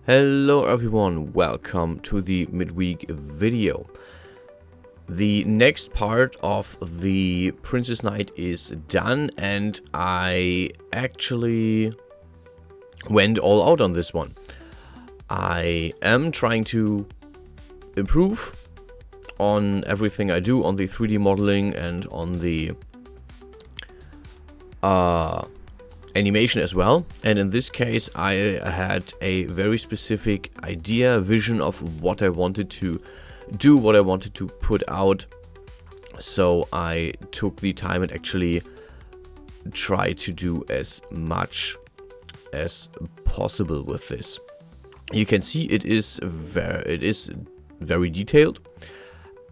Hello everyone, welcome to the midweek video. The next part of the Princess Knight is done and I actually went all out on this one. I am trying to improve on everything I do on the 3D modeling and on the animation as well, and in this case I had a very specific vision of what I wanted to do, what I wanted to put out, so I took the time and actually tried to do as much as possible with this. You can see it is very detailed,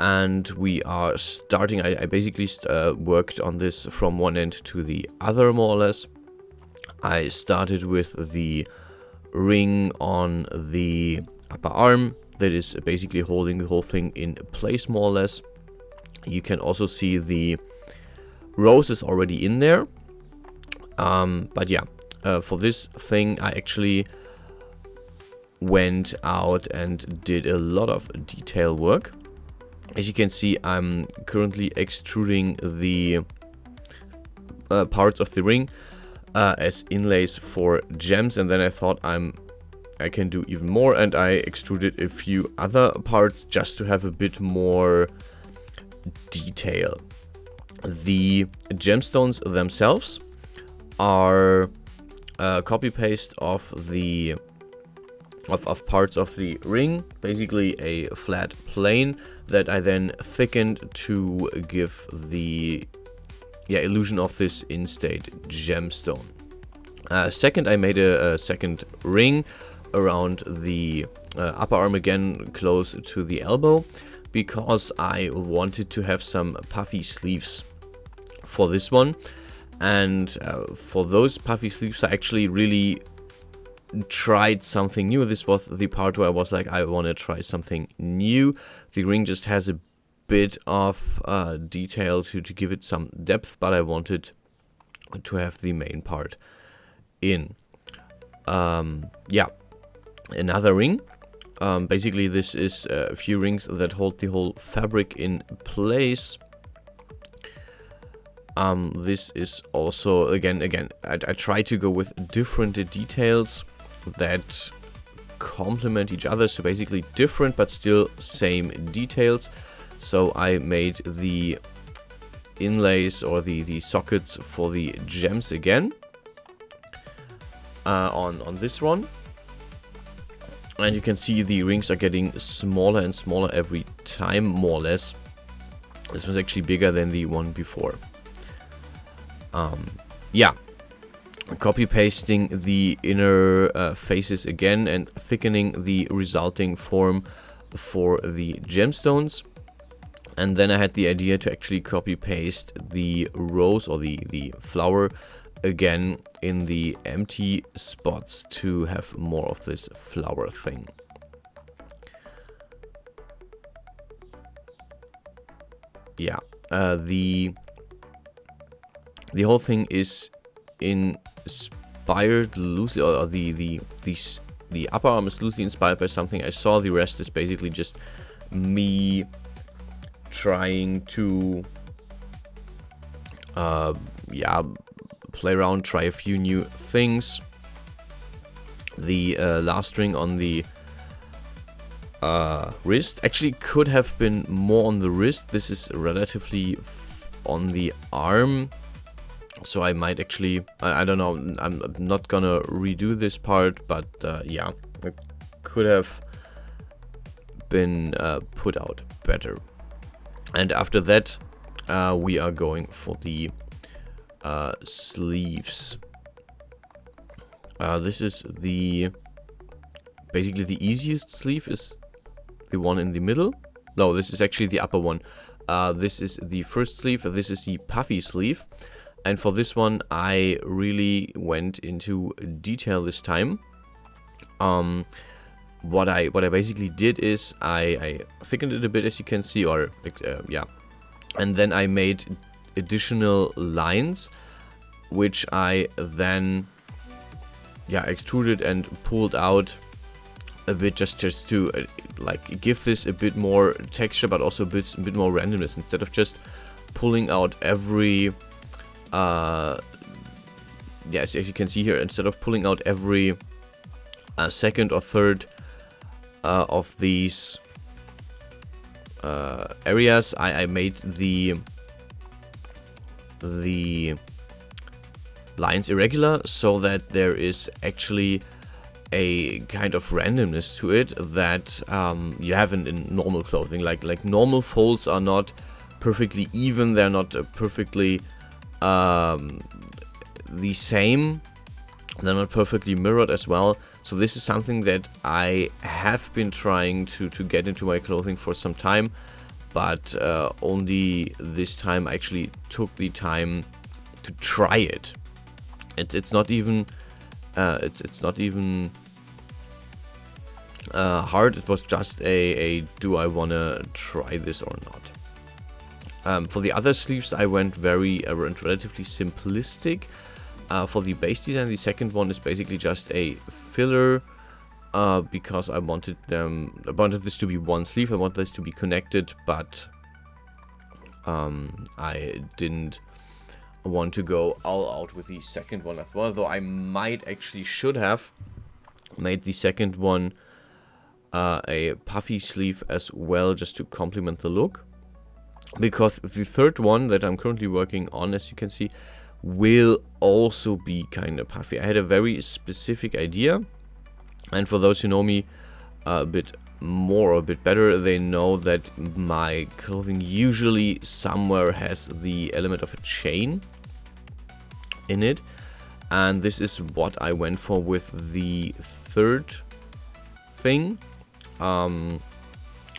and we are starting. I basically worked on this from one end to the other, more or less. I started with the ring on the upper arm that is basically holding the whole thing in place, more or less. You can also see the roses already in there. But yeah, for this thing I actually went out and did a lot of detail work. As you can see, I'm currently extruding the parts of the ring as inlays for gems, and then I thought I can do even more, and I extruded a few other parts just to have a bit more detail. The gemstones themselves are copy paste of the of parts of the ring, basically a flat plane that I then thickened to give the illusion of this in-state gemstone. Second, I made a second ring around the upper arm, again close to the elbow, because I wanted to have some puffy sleeves for this one. And for those puffy sleeves I actually really tried something new. This was the part where I was like, I want to try something new. The ring just has a bit of detail to give it some depth, but I wanted to have the main part in. Yeah, another ring. Basically this is a few rings that hold the whole fabric in place. This is also again I try to go with different details that complement each other, so basically different but still same details. So I made the inlays or the sockets for the gems again on this one, and you can see the rings are getting smaller and smaller every time, more or less. This was actually bigger than the one before. Yeah, copy pasting the inner faces again and thickening the resulting form for the gemstones. And then I had the idea to actually copy paste the rose or the flower again in the empty spots to have more of this flower thing. Yeah, the whole thing is inspired loosely, or the upper arm is loosely inspired by something I saw. The rest is basically just me trying to play around, try a few new things. The last ring on the wrist actually could have been more on the wrist. This is relatively on the arm, so I might actually I don't know, I'm not gonna redo this part, but yeah, it could have been put out better. And after that we are going for the sleeves. This is basically the easiest sleeve, is the one in the middle. No, this is actually the upper one. This is the first sleeve. This is the puffy sleeve, and for this one I really went into detail this time. What I basically did is I thickened it a bit, as you can see, or yeah, and then I made additional lines, which I then extruded and pulled out a bit just to like give this a bit more texture, but also a bit more randomness, instead of just pulling out every yes, as you can see here, instead of pulling out every second or third of these areas, I made the lines irregular, so that there is actually a kind of randomness to it that you have in normal clothing. Like normal folds are not perfectly even, they're not perfectly the same, they're not perfectly mirrored as well. So this is something that I have been trying to get into my clothing for some time, but only this time I actually took the time to try it. It's not even hard. It was just a do I wanna try this or not. For the other sleeves, I went relatively simplistic. For the base design, the second one is basically just a filler, because I wanted this to be one sleeve. I want this to be connected, but I didn't want to go all out with the second one as well. Though I should have made the second one a puffy sleeve as well, just to complement the look. Because the third one that I'm currently working on, as you can see, will also be kind of puffy. I had a very specific idea, and for those who know me a bit more or a bit better, they know that my clothing usually somewhere has the element of a chain in it, and this is what I went for with the third thing.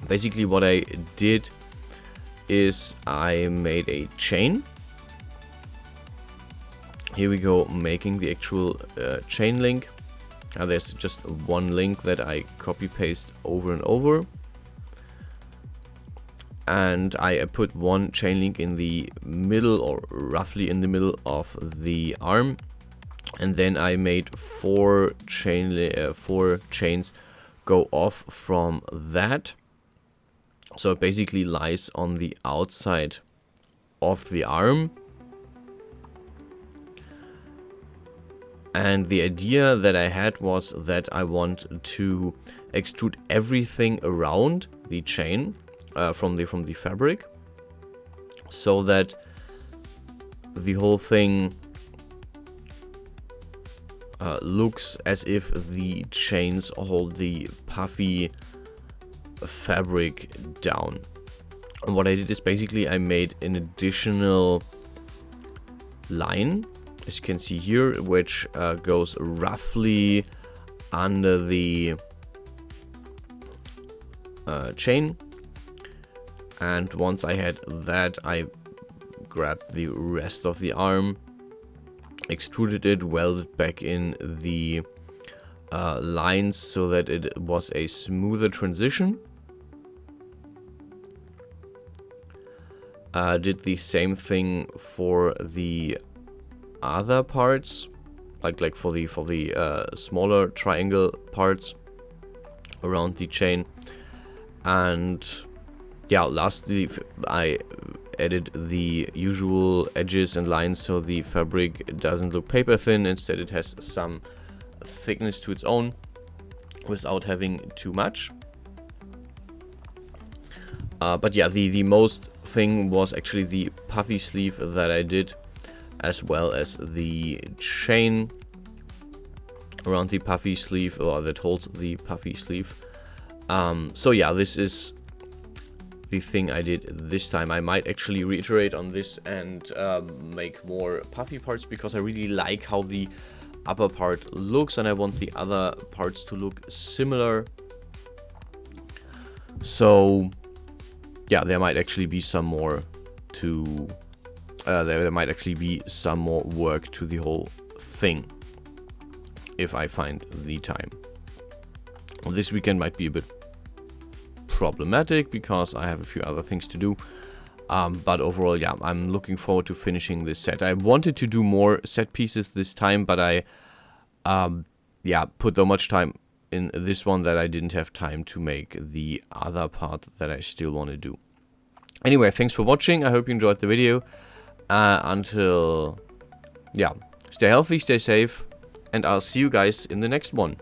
Basically what I did is I made a chain. Here we go, making the actual chain link. There's just one link that I copy paste over and over, and I put one chain link in the middle, or roughly in the middle of the arm, and then I made four chains go off from that, so it basically lies on the outside of the arm. And the idea that I had was that I want to extrude everything around the chain from the fabric, so that the whole thing looks as if the chains hold the puffy fabric down. And what I did is basically I made an additional line, as you can see here, which goes roughly under the chain. And once I had that, I grabbed the rest of the arm, extruded it, welded back in the lines so that it was a smoother transition. Did the same thing for the other parts, like for the smaller triangle parts around the chain. And yeah, lastly I added the usual edges and lines so the fabric doesn't look paper thin. Instead it has some thickness to its own without having too much. But yeah, the most thing was actually the puffy sleeve that I did, as well as the chain around the puffy sleeve, or that holds the puffy sleeve. So yeah, this is the thing I did this time. I might actually reiterate on this and make more puffy parts, because I really like how the upper part looks and I want the other parts to look similar. So yeah, there might actually be some more to there might actually be some more work to the whole thing if I find the time. Well, this weekend might be a bit problematic because I have a few other things to do, but overall, yeah, I'm looking forward to finishing this set. I wanted to do more set pieces this time, but I yeah, put so much time in this one that I didn't have time to make the other part that I still want to do. Anyway, thanks for watching. I hope you enjoyed the video. Until, yeah, stay healthy, stay safe, and I'll see you guys in the next one.